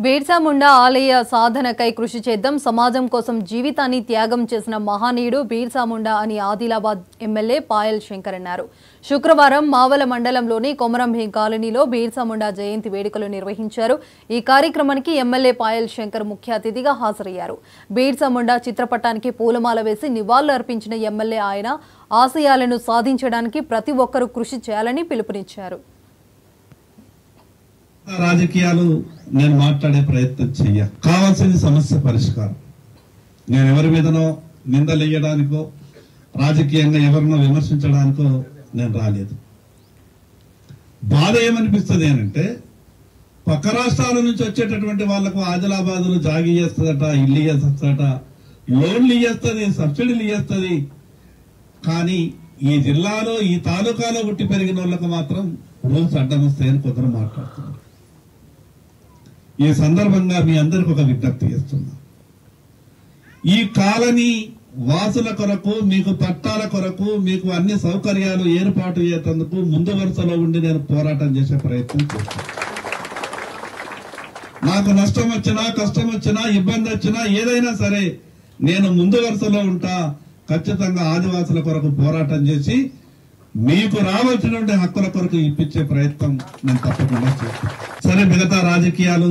బిర్సా ముండా ఆలయ సాధనకై కృషి చేద్దాం, సమాజం కోసం జీవితాన్ని త్యాగం చేసిన మహానీయుడు బిర్సా ముండా అని ఆదిలాబాద్ ఎమ్మెల్యే పాయల్ శంకర్ అన్నారు. శుక్రవారం మావల మండలంలోని కొమరంభీం కాలనీలో బిర్సా ముండా జయంతి వేడుకలు నిర్వహించారు. ఈ కార్యక్రమానికి ఎమ్మెల్యే పాయల్ శంకర్ ముఖ్య అతిథిగా హాజరయ్యారు. బిర్సా ముండా చిత్రపటానికి పూలమాల వేసి నివాళులు అర్పించిన ఎమ్మెల్యే ఆయన ఆశయాలను సాధించడానికి ప్రతి ఒక్కరూ కృషి చేయాలని పిలుపునిచ్చారు. రాజకీయాలు నేను మాట్లాడే ప్రయత్నం చెయ్య, కావాల్సిన సమస్య పరిష్కారం. నేను ఎవరి మీదనో నిందలేయడానికో రాజకీయంగా ఎవరినో విమర్శించడానికో నేను రాలేదు. బాధ ఏమనిపిస్తుంది అంటే పక్క రాష్ట్రాల నుంచి వచ్చేటటువంటి వాళ్లకు ఆదిలాబాదులు జాగి చేస్తుందట, ఇల్లు ఇయ్యేస్తట, లోన్లు ఇయ్యేస్తుంది, సబ్సిడీలు ఇయ్యేస్తుంది. కానీ ఈ జిల్లాలో ఈ తాలూకాలో పుట్టి పెరిగిన వాళ్ళకు మాత్రం రూల్స్ అడ్డం వస్తాయని కొందరు మాట్లాడుతున్నారు. ఈ సందర్భంగా మీ అందరికి ఒక విజ్ఞప్తి చేస్తున్నా, ఈ కాలనీ వాసుల కొరకు, మీకు పట్టాల కొరకు, మీకు అన్ని సౌకర్యాలు ఏర్పాటు చేసేందుకు ముందు వరుసలో ఉండి నేను పోరాటం చేసే ప్రయత్నం చేస్తాను. నాకు నష్టం వచ్చినా, కష్టం వచ్చినా, ఇబ్బంది వచ్చినా, ఏదైనా సరే నేను ముందు వరుసలో ఉంటా. ఖచ్చితంగా ఆదివాసుల కొరకు పోరాటం చేసి మీకు రావాల్సినటువంటి హక్కుల కొరకు ఇప్పించే ప్రయత్నం నేను తప్పకుండా చేస్తాను. సరే, మిగతా రాజకీయాలు